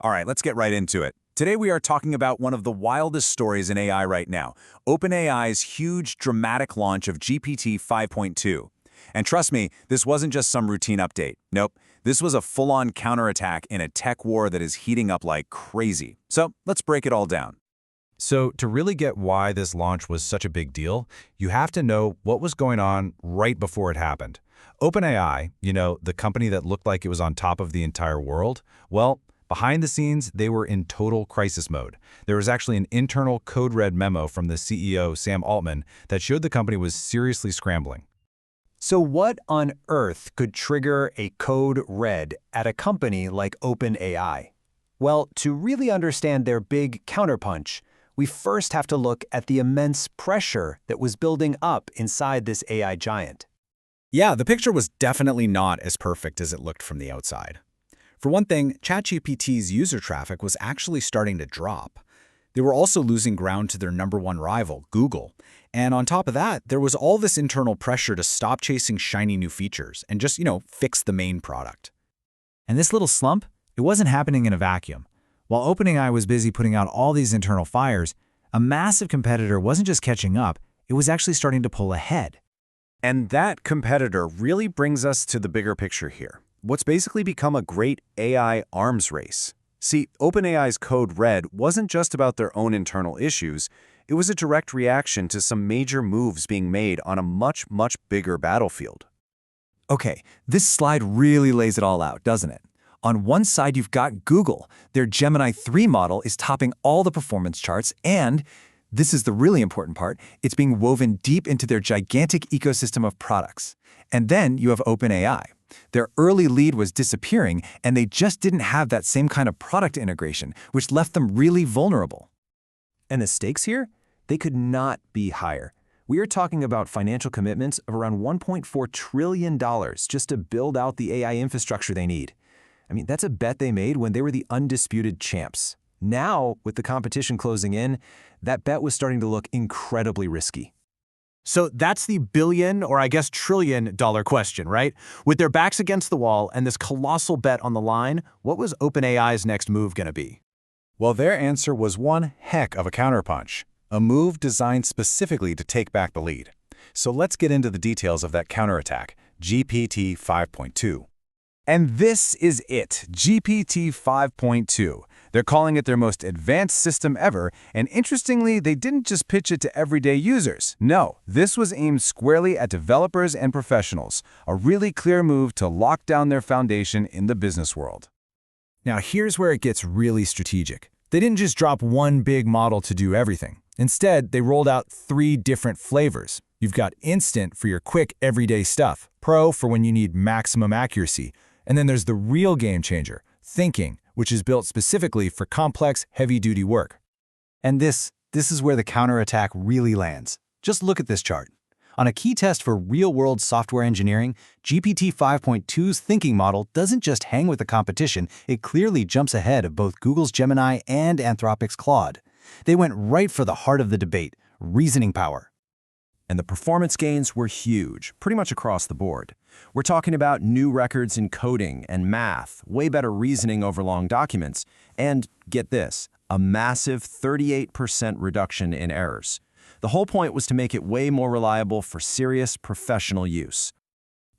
All right, let's get right into it. Today we are talking about one of the wildest stories in AI right now, OpenAI's huge, dramatic launch of GPT 5.2. And trust me, this wasn't just some routine update. Nope, this was a full-on counterattack in a tech war that is heating up like crazy. So let's break it all down. So to really get why this launch was such a big deal, you have to know what was going on right before it happened. OpenAI, the company that looked like it was on top of the entire world, well, behind the scenes, they were in total crisis mode. There was actually an internal code red memo from the CEO, Sam Altman, that showed the company was seriously scrambling. So what on earth could trigger a code red at a company like OpenAI? Well, to really understand their big counterpunch, we first have to look at the immense pressure that was building up inside this AI giant. Yeah, the picture was definitely not as perfect as it looked from the outside. For one thing, ChatGPT's user traffic was actually starting to drop. They were also losing ground to their #1 rival, Google. And on top of that, there was all this internal pressure to stop chasing shiny new features and just, fix the main product. And this little slump, it wasn't happening in a vacuum. While OpenAI was busy putting out all these internal fires, a massive competitor wasn't just catching up, it was actually starting to pull ahead. And that competitor really brings us to the bigger picture here. What's basically become a great AI arms race. See, OpenAI's code red wasn't just about their own internal issues, it was a direct reaction to some major moves being made on a much, much bigger battlefield. Okay, this slide really lays it all out, doesn't it? On one side, you've got Google. Their Gemini 3 model is topping all the performance charts, and this is the really important part, it's being woven deep into their gigantic ecosystem of products. And then you have OpenAI. Their early lead was disappearing, and they just didn't have that same kind of product integration, which left them really vulnerable. And the stakes here? They could not be higher. We are talking about financial commitments of around $1.4 trillion just to build out the AI infrastructure they need. I mean, that's a bet they made when they were the undisputed champs. Now, with the competition closing in, that bet was starting to look incredibly risky. So that's the billion, or I guess trillion-dollar question, right? With their backs against the wall and this colossal bet on the line, what was OpenAI's next move going to be? Well, their answer was one heck of a counterpunch, a move designed specifically to take back the lead. So let's get into the details of that counterattack, GPT 5.2. And this is it, GPT 5.2. They're calling it their most advanced system ever, and interestingly, they didn't just pitch it to everyday users. No, this was aimed squarely at developers and professionals, a really clear move to lock down their foundation in the business world. Now here's where it gets really strategic. They didn't just drop one big model to do everything. Instead, they rolled out 3 different flavors. You've got Instant for your quick everyday stuff, Pro for when you need maximum accuracy, and then there's the real game changer, Thinking, which is built specifically for complex, heavy-duty work. And this is where the counterattack really lands. Just look at this chart. On a key test for real-world software engineering, GPT 5.2's thinking model doesn't just hang with the competition, it clearly jumps ahead of both Google's Gemini and Anthropic's Claude. They went right for the heart of the debate, reasoning power. And the performance gains were huge, pretty much across the board. We're talking about new records in coding and math, way better reasoning over long documents, and, get this, a massive 38% reduction in errors. The whole point was to make it way more reliable for serious professional use.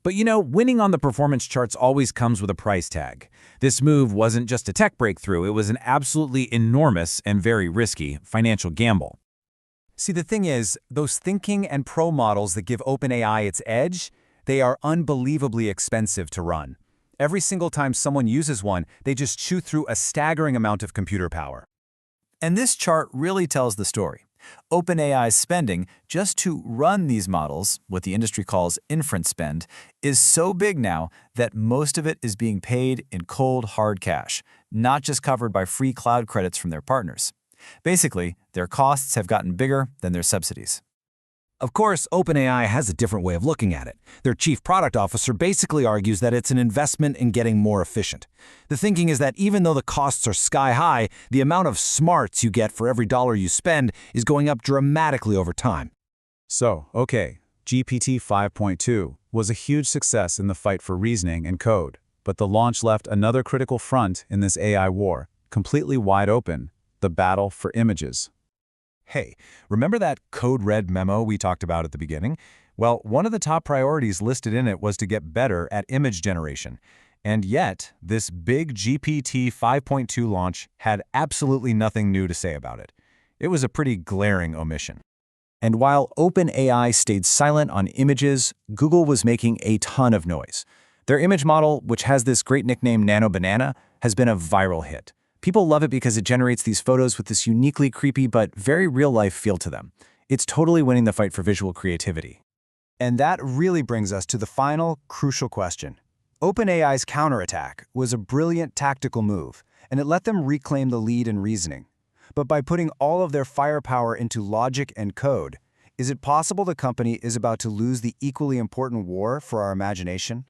But winning on the performance charts always comes with a price tag. This move wasn't just a tech breakthrough, it was an absolutely enormous and very risky financial gamble. See, the thing is, those thinking and pro models that give OpenAI its edge, they are unbelievably expensive to run. Every single time someone uses one, they just chew through a staggering amount of computer power. And this chart really tells the story. OpenAI's spending just to run these models, what the industry calls inference spend, is so big now that most of it is being paid in cold, hard cash, not just covered by free cloud credits from their partners. Basically, their costs have gotten bigger than their subsidies. Of course, OpenAI has a different way of looking at it. Their chief product officer basically argues that it's an investment in getting more efficient. The thinking is that even though the costs are sky high, the amount of smarts you get for every dollar you spend is going up dramatically over time. So, okay, GPT 5.2 was a huge success in the fight for reasoning and code, but the launch left another critical front in this AI war: completely wide open, the battle for images. Hey, remember that code red memo we talked about at the beginning? Well, one of the top priorities listed in it was to get better at image generation. And yet, this big GPT 5.2 launch had absolutely nothing new to say about it. It was a pretty glaring omission. And while OpenAI stayed silent on images, Google was making a ton of noise. Their image model, which has this great nickname Nano Banana, has been a viral hit. People love it because it generates these photos with this uniquely creepy but very real-life feel to them. It's totally winning the fight for visual creativity. And that really brings us to the final, crucial question. OpenAI's counterattack was a brilliant tactical move, and it let them reclaim the lead in reasoning. But by putting all of their firepower into logic and code, is it possible the company is about to lose the equally important war for our imagination?